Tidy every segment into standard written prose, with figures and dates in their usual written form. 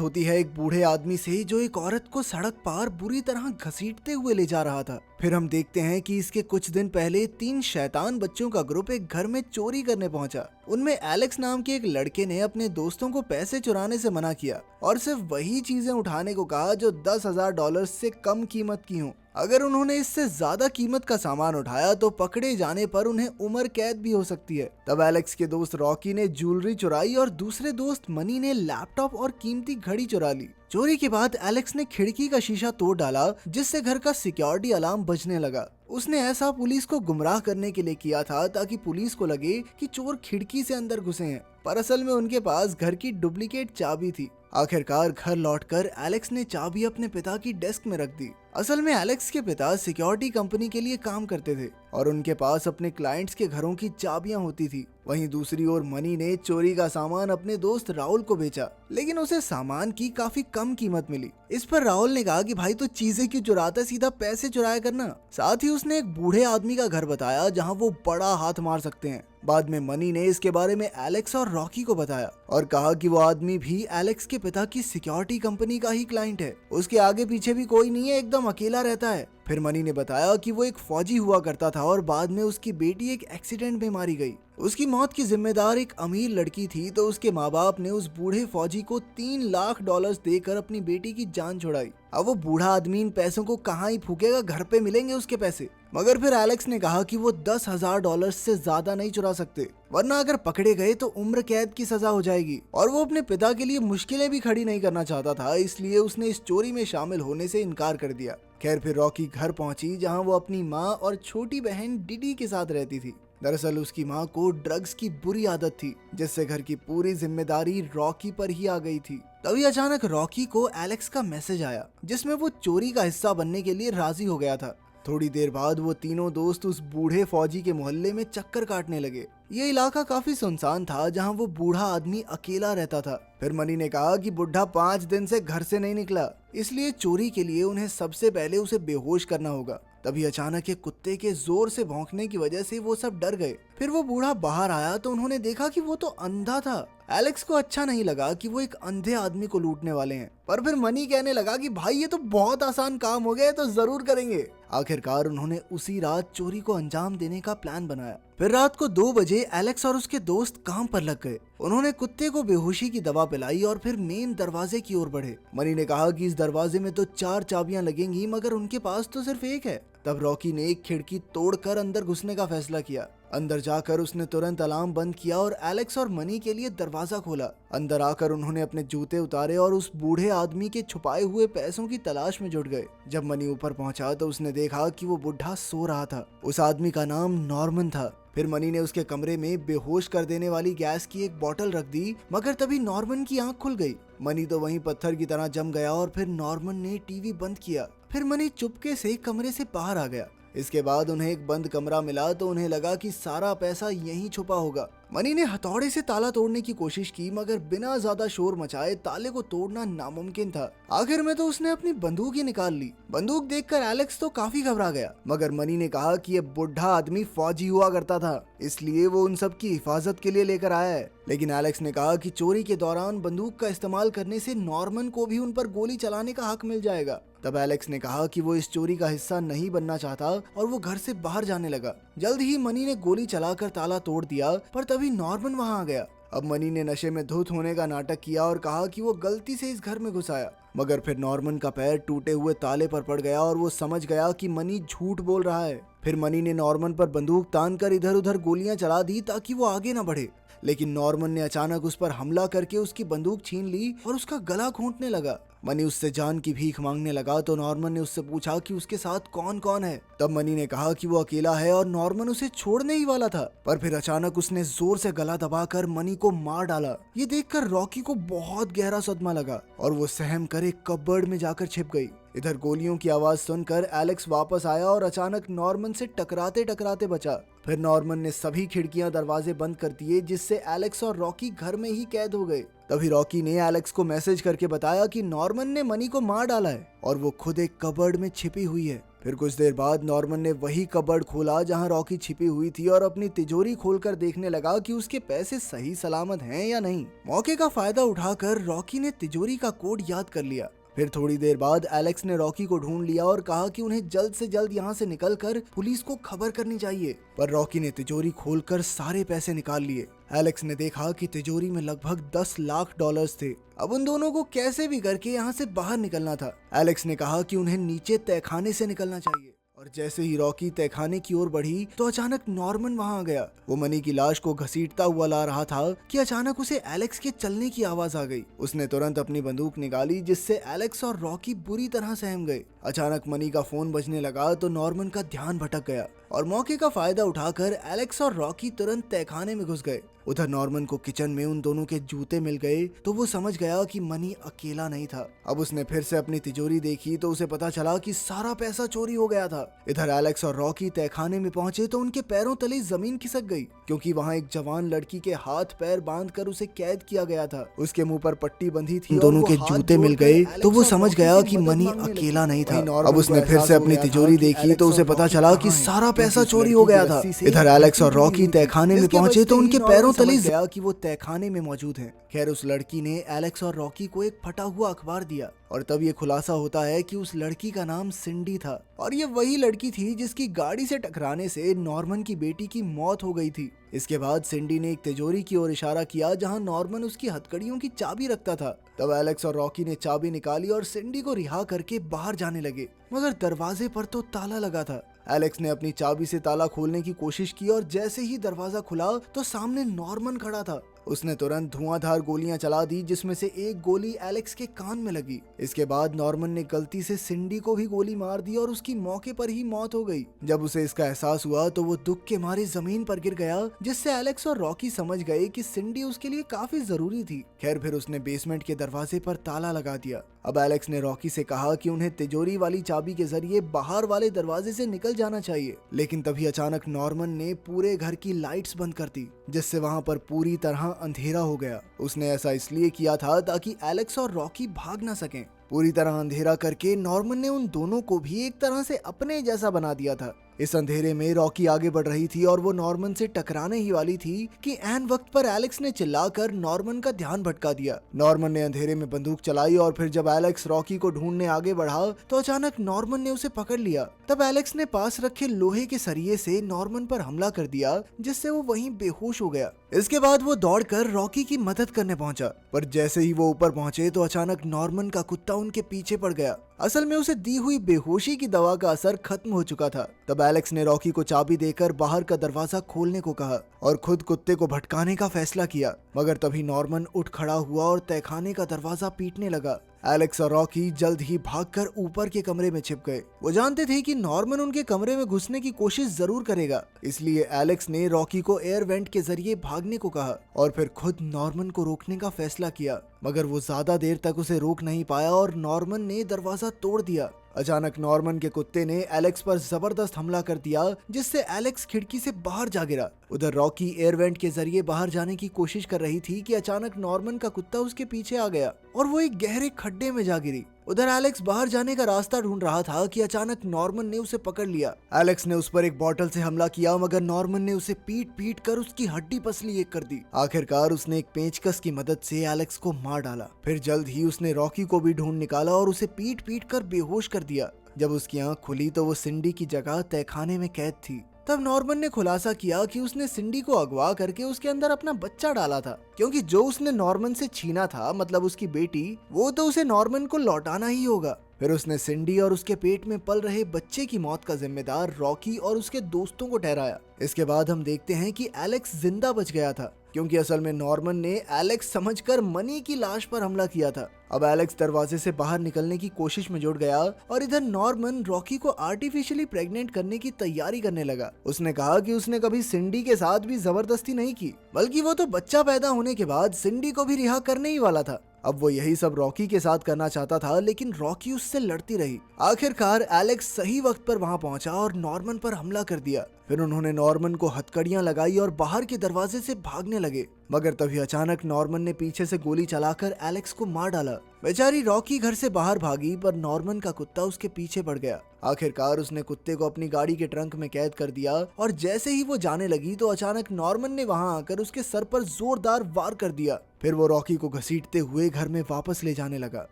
होती है एक बूढ़े आदमी से जो एक औरत को सड़क पार बुरी तरह घसीटते हुए ले जा रहा था। फिर हम देखते हैं कि इसके कुछ दिन पहले 3 शैतान बच्चों का ग्रुप एक घर में चोरी करने पहुंचा। उनमें एलेक्स नाम के एक लड़के ने अपने दोस्तों को पैसे चुराने से मना किया और सिर्फ वही चीजें उठाने को कहा जो $10,000 से कम कीमत की हों। अगर उन्होंने इससे ज्यादा कीमत का सामान उठाया तो पकड़े जाने पर उन्हें उम्र कैद भी हो सकती है। तब एलेक्स के दोस्त रॉकी ने ज्वेलरी चुराई और दूसरे दोस्त मनी ने लैपटॉप और कीमती घड़ी चुरा ली। चोरी के बाद एलेक्स ने खिड़की का शीशा तोड़ डाला जिससे घर का सिक्योरिटी अलार्म बजने लगा। उसने ऐसा पुलिस को गुमराह करने के लिए किया था ताकि पुलिस को लगे कि चोर खिड़की से अंदर घुसे हैं, पर असल में उनके पास घर की डुप्लीकेट चाबी थी। आखिरकार घर लौटकर एलेक्स ने चाबी अपने पिता की डेस्क में रख दी। असल में एलेक्स के पिता सिक्योरिटी कंपनी के लिए काम करते थे और उनके पास अपने क्लाइंट्स के घरों की चाबियां होती थी। वहीं दूसरी ओर मनी ने चोरी का सामान अपने दोस्त राहुल को बेचा, लेकिन उसे सामान की काफी कम कीमत मिली। इस पर राहुल ने कहा कि भाई तो चीजें क्यों चुराता, सीधा पैसे चुराया करना। साथ ही उसने एक बूढ़े आदमी का घर बताया जहां वो बड़ा हाथ मार सकते हैं। बाद में मनी ने इसके बारे में एलेक्स और रॉकी को बताया और कहा कि वो आदमी भी एलेक्स के पिता की सिक्योरिटी कंपनी का ही क्लाइंट है। उसके आगे पीछे भी कोई नहीं है, एकदम अकेला रहता है। फिर मनी ने बताया कि वो एक फौजी हुआ करता था और बाद में उसकी बेटी एक एक्सीडेंट में मारी गई। उसकी मौत की जिम्मेदार एक अमीर लड़की थी, तो उसके माँ बाप ने उस बूढ़े फौजी को $3 लाख देकर अपनी बेटी की जान छुड़ाई। अब वो बूढ़ा आदमी इन पैसों को कहाँ ही फूकेगा, घर पे मिलेंगे उसके पैसे। मगर फिर एलेक्स ने कहा कि वो $10,000 से ज्यादा नहीं चुरा सकते, वरना अगर पकड़े गए तो उम्र कैद की सजा हो जाएगी। और वो अपने पिता के लिए मुश्किलें भी खड़ी नहीं करना चाहता था, इसलिए उसने इस चोरी में शामिल होने से इनकार कर दिया। खैर फिर रॉकी घर पहुंची जहां वो अपनी माँ और छोटी बहन डिडी के साथ रहती थी। दरअसल उसकी माँ को ड्रग्स की बुरी आदत थी, जिससे घर की पूरी जिम्मेदारी रॉकी पर ही आ गई थी। तभी अचानक रॉकी को एलेक्स का मैसेज आया जिसमें वो चोरी का हिस्सा बनने के लिए राजी हो गया था। थोड़ी देर बाद वो तीनों दोस्त उस बूढ़े फौजी के मोहल्ले में चक्कर काटने लगे। ये इलाका काफी सुनसान था जहां वो बूढ़ा आदमी अकेला रहता था। फिर मनी ने कहा कि बुढ़ा 5 दिन से घर से नहीं निकला, इसलिए चोरी के लिए उन्हें सबसे पहले उसे बेहोश करना होगा। तभी अचानक एक कुत्ते के जोर से भौंकने की वजह से वो सब डर गए। फिर वो बूढ़ा बाहर आया तो उन्होंने देखा कि वो तो अंधा था। एलेक्स को अच्छा नहीं लगा कि वो एक अंधे आदमी को लूटने वाले हैं, पर फिर मनी कहने लगा कि भाई ये तो बहुत आसान काम हो गया है, तो जरूर करेंगे। आखिरकार उन्होंने उसी रात चोरी को अंजाम देने का प्लान बनाया। फिर रात को 2 बजे एलेक्स और उसके दोस्त काम पर लग गए। उन्होंने कुत्ते को बेहोशी की दवा पिलाई और फिर मेन दरवाजे की ओर बढ़े। मनी ने कहा कि इस दरवाजे में तो 4 चाबियां लगेंगी, मगर उनके पास तो सिर्फ एक है। तब रॉकी ने एक खिड़की तोड़कर अंदर घुसने का फैसला किया। अंदर जाकर उसने तुरंत अलार्म बंद किया और एलेक्स और मनी के लिए दरवाजा खोला। अंदर आकर उन्होंने अपने जूते उतारे और उस बूढ़े आदमी के छुपाए हुए पैसों की तलाश में जुट गए। जब मनी ऊपर पहुंचा तो उसने देखा कि वो बुढ़ा सो रहा था। उस आदमी का नाम नॉर्मन था। फिर मनी ने उसके कमरे में बेहोश कर देने वाली गैस की एक बोतल रख दी, मगर तभी नॉर्मन की आंख खुल गई। मनी तो वहीं पत्थर की तरह जम गया और फिर नॉर्मन ने टीवी बंद किया। फिर मनी चुपके से कमरे से बाहर आ गया। इसके बाद उन्हें एक बंद कमरा मिला तो उन्हें लगा कि सारा पैसा यहीं छुपा होगा। मनी ने हथौड़े से ताला तोड़ने की कोशिश की, मगर बिना ज्यादा शोर मचाए ताले को तोड़ना नामुमकिन था। आखिर में तो उसने अपनी बंदूक ही निकाल ली। बंदूक देखकर एलेक्स तो काफी घबरा गया, मगर मनी ने कहा कि ये बुढ़ा आदमी फौजी हुआ करता था, इसलिए वो उन सब की हिफाजत के लिए लेकर आया है। लेकिन एलेक्स ने कहा कि चोरी के दौरान बंदूक का इस्तेमाल करने से नॉर्मन को भी उन पर गोली चलाने का हक मिल जाएगा। तब एलेक्स ने कहा कि वो इस चोरी का हिस्सा नहीं बनना चाहता और वो घर से बाहर जाने लगा। जल्द ही मनी ने गोली चलाकर ताला तोड़ दिया, पर तभी नॉर्मन वहां आ गया। अब मनी ने नशे में धुत होने का नाटक किया और कहा कि वो गलती से इस घर में घुस आया, मगर फिर नॉर्मन का पैर टूटे हुए ताले पर पड़ गया और वो समझ गया कि मनी झूठ बोल रहा है। फिर मनी ने नॉर्मन पर बंदूक तानकर इधर उधर गोलियां चला दी ताकि वो आगे न बढ़े। लेकिन नॉर्मन ने अचानक उस पर हमला करके उसकी बंदूक छीन ली और उसका गला घोंटने लगा। मनी उससे जान की भीख मांगने लगा तो नॉर्मन ने उससे पूछा कि उसके साथ कौन कौन है। तब मनी ने कहा कि वो अकेला है और नॉर्मन उसे छोड़ने ही वाला था, पर फिर अचानक उसने जोर से गला दबाकर मनी को मार डाला। ये देखकर रॉकी को बहुत गहरा सदमा लगा और वो सहम कर एक कबर्ड में जाकर छिप गई। इधर गोलियों की आवाज सुनकर एलेक्स वापस आया और अचानक नॉर्मन से टकराते टकराते बचा। फिर नॉर्मन ने सभी खिड़कियां दरवाजे बंद कर दिए, जिससे एलेक्स और रॉकी घर में ही कैद हो गए। तभी रॉकी ने एलेक्स को मैसेज करके बताया कि नॉर्मन ने मनी को मार डाला है और वो खुद एक कबर्ड में छिपी हुई है। फिर कुछ देर बाद नॉर्मन ने वही कबर्ड खोला जहां रॉकी छिपी हुई थी और अपनी तिजोरी खोलकर देखने लगा कि उसके पैसे सही सलामत हैं या नहीं। मौके का फायदा उठाकर रॉकी ने तिजोरी का कोड याद कर लिया। फिर थोड़ी देर बाद एलेक्स ने रॉकी को ढूंढ लिया और कहा कि उन्हें जल्द से जल्द यहाँ से निकलकर पुलिस को खबर करनी चाहिए। पर रॉकी ने तिजोरी खोलकर सारे पैसे निकाल लिए। एलेक्स ने देखा कि तिजोरी में लगभग 10 लाख डॉलर्स थे। अब उन दोनों को कैसे भी करके यहाँ से बाहर निकलना था। एलेक्स ने कहा कि उन्हें नीचे तहखाने से निकलना चाहिए। और जैसे ही रॉकी तहखाने की ओर बढ़ी तो अचानक नॉर्मन वहां आ गया। वो मनी की लाश को घसीटता हुआ ला रहा था कि अचानक उसे एलेक्स के चलने की आवाज आ गई। उसने तुरंत अपनी बंदूक निकाली जिससे एलेक्स और रॉकी बुरी तरह सहम गए। अचानक मनी का फोन बजने लगा तो नॉर्मन का ध्यान भटक गया और मौके का फायदा उठाकर एलेक्स और रॉकी तुरंत तहखाने में घुस गए। उधर नॉर्मन को किचन में उन दोनों के जूते मिल गए तो वो समझ गया कि मनी अकेला नहीं था। अब उसने फिर से अपनी तिजोरी देखी तो उसे पता चला कि सारा पैसा चोरी हो गया था। इधर एलेक्स और रॉकी तहखाने में पहुंचे तो उनके पैरों तले जमीन खिसक गई क्योंकि वहां एक जवान लड़की के हाथ पैर बांधकर उसे कैद किया गया था। उसके मुंह पर पट्टी बंधी थी। दोनों के जूते मिल गए तो वो समझ गया कि मनी अकेला नहीं था। अब उसने फिर से अपनी तिजोरी देखी तो उसे पता चला कि सारा पैसा चोरी हो गया था। इधर एलेक्स और रॉकी तहखाने में पहुंचे तो उनके पैरों तले गया कि वो तहखाने में मौजूद हैं। खैर उस लड़की ने एलेक्स और रॉकी को एक फटा हुआ अखबार दिया और तब ये खुलासा होता है कि उस लड़की का नाम सिंडी था और ये वही लड़की थी जिसकी गाड़ी से टकराने से नॉर्मन की बेटी की मौत हो गई थी। इसके बाद सिंडी ने एक तिजोरी की ओर इशारा किया जहां नॉर्मन उसकी हथकड़ियों की चाबी रखता था। तब एलेक्स और रॉकी ने चाबी निकाली और सिंडी को रिहा करके बाहर जाने लगे, मगर दरवाजे पर तो ताला लगा था। एलेक्स ने अपनी चाबी से ताला खोलने की कोशिश की और जैसे ही दरवाजा खुला तो सामने नॉर्मन खड़ा था। उसने तुरंत धुआंधार गोलियां चला दी जिसमें से एक गोली एलेक्स के कान में लगी। इसके बाद नॉर्मन ने गलती से सिंडी को भी गोली मार दी और उसकी मौके पर ही मौत हो गई। जब उसे इसका एहसास हुआ तो वो दुख के मारे जमीन पर गिर गया, जिससे एलेक्स और रॉकी समझ गए कि सिंडी उसके लिए काफी जरूरी थी। खैर फिर उसने बेसमेंट के दरवाजे पर ताला लगा दिया। अब एलेक्स ने रॉकी से कहा कि उन्हें तिजोरी वाली चाबी के जरिए बाहर वाले दरवाजे से निकल जाना चाहिए, लेकिन तभी अचानक नॉर्मन ने पूरे घर की लाइट्स बंद कर दी जिससे वहां पर पूरी तरह अंधेरा हो गया। उसने ऐसा इसलिए किया था ताकि एलेक्स और रॉकी भाग ना सकें। पूरी तरह अंधेरा करके नॉर्मन ने उन दोनों को भी एक तरह से अपने जैसा बना दिया था। इस अंधेरे में रॉकी आगे बढ़ रही थी और वो नॉर्मन से टकराने ही वाली थी कि ऐन वक्त पर एलेक्स ने चिल्लाकर नॉर्मन का ध्यान भटका दिया। नॉर्मन ने अंधेरे में बंदूक चलाई और फिर जब एलेक्स रॉकी को ढूंढने आगे बढ़ा तो अचानक नॉर्मन ने उसे पकड़ लिया। तब एलेक्स ने पास रखे लोहे के सरिये से नॉर्मन पर हमला कर दिया जिससे वो वहीं बेहोश हो गया। इसके बाद वो दौड़कर रॉकी की मदद करने पहुंचा, पर जैसे ही वो ऊपर पहुंचे तो अचानक नॉर्मन का कुत्ता उनके पीछे पड़ गया। असल में उसे दी हुई बेहोशी की दवा का असर खत्म हो चुका था। तब एलेक्स ने रॉकी को चाबी देकर बाहर का दरवाजा खोलने को कहा और खुद कुत्ते को भटकाने का फैसला किया, मगर तभी नॉर्मन उठ खड़ा हुआ और तहखाने का दरवाजा पीटने लगा। एलेक्स और रॉकी जल्द ही भागकर ऊपर के कमरे में छिप गए। वो जानते थे कि नॉर्मन उनके कमरे में घुसने की कोशिश जरूर करेगा, इसलिए एलेक्स ने रॉकी को एयर वेंट के जरिए भागने को कहा और फिर खुद नॉर्मन को रोकने का फैसला किया, मगर वो ज्यादा देर तक उसे रोक नहीं पाया और नॉर्मन ने दरवाजा तोड़ दिया। अचानक नॉर्मन के कुत्ते ने एलेक्स पर जबरदस्त हमला कर दिया जिससे एलेक्स खिड़की से बाहर जा गिरा। उधर रॉकी एयर वेंट के जरिए बाहर जाने की कोशिश कर रही थी कि अचानक नॉर्मन का कुत्ता उसके पीछे आ गया और वो एक गहरे खड्डे में जा गिरी। उधर एलेक्स बाहर जाने का रास्ता ढूंढ रहा था कि अचानक नॉर्मन ने उसे पकड़ लिया। एलेक्स ने उस पर एक बॉटल से हमला किया, मगर नॉर्मन ने उसे पीट कर उसकी हड्डी पसली एक कर दी। आखिरकार उसने एक पेंचकस की मदद से एलेक्स को मार डाला। फिर जल्द ही उसने रॉकी को भी ढूंढ निकाला और उसे पीट कर बेहोश कर दिया। जब उसकी आंख खुली तो वो सिंडी की जगह तहखाने में कैद थी। तब नॉर्मन ने खुलासा किया कि उसने सिंडी को अगवा करके उसके अंदर अपना बच्चा डाला था, क्योंकि जो उसने नॉर्मन से छीना था, मतलब उसकी बेटी, वो तो उसे नॉर्मन को लौटाना ही होगा। फिर उसने सिंडी और उसके पेट में पल रहे बच्चे की मौत का जिम्मेदार रॉकी और उसके दोस्तों को ठहराया। इसके बाद हम देखते हैं कि एलेक्स जिंदा बच गया था, क्योंकि असल में नॉर्मन ने एलेक्स समझकर मनी की लाश पर हमला किया था। अब एलेक्स दरवाजे से बाहर निकलने की कोशिश में जुट गया और इधर नॉर्मन रॉकी को आर्टिफिशियली प्रेग्नेंट करने की तैयारी करने लगा। उसने कहा कि उसने कभी सिंडी के साथ भी जबरदस्ती नहीं की, बल्कि वो तो बच्चा पैदा होने के बाद सिंडी को भी रिहा करने ही वाला था। अब वो यही सब रॉकी के साथ करना चाहता था, लेकिन रॉकी उससे लड़ती रही। आखिरकार एलेक्स सही वक्त पर वहां पहुंचा और नॉर्मन पर हमला कर दिया। फिर उन्होंने नॉर्मन को हथकड़ियां लगाई और बाहर के दरवाजे से भागने लगे, मगर तभी अचानक नॉर्मन ने पीछे से गोली चलाकर एलेक्स को मार डाला। बेचारी रॉकी घर से बाहर भागी पर नॉर्मन का कुत्ता उसके पीछे पड़ गया। आखिरकार उसने कुत्ते को अपनी गाड़ी के ट्रंक में कैद कर दिया और जैसे ही वो जाने लगी तो अचानक नॉर्मन ने वहां आकर उसके सर पर जोरदार वार कर दिया। फिर वो रॉकी को घसीटते हुए घर में वापस ले जाने लगा।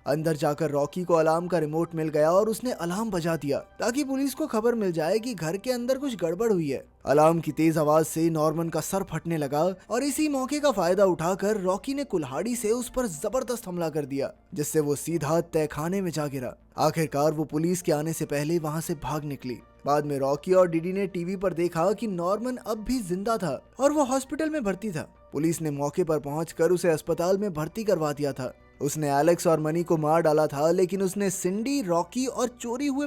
अंदर जाकर रॉकी को अलार्म का रिमोट मिल गया और उसने अलार्म बजा दिया ताकि पुलिस को खबर मिल जाए कि घर के अंदर कुछ गड़बड़ हुई है। अलार्म की तेज आवाज से नॉर्मन का सर फटने लगा और इसी मौके का फायदा उठाकर रॉकी ने कुल्हाड़ी से उस पर जबरदस्त हमला कर दिया, जिससे वो सीधा तहखाने में जा गिरा। आखिरकार वो पुलिस के आने से पहले वहां से भाग निकली। बाद में रॉकी और डीडी ने टीवी पर देखा कि नॉर्मन अब भी जिंदा था और वो हॉस्पिटल में भर्ती था। पुलिस ने मौके पर पहुंचकर उसे अस्पताल में भर्ती करवा दिया था। उसने एलेक्स और मनी को मार डाला था, लेकिन उसने सिंडी, रॉकी और चोरी हुए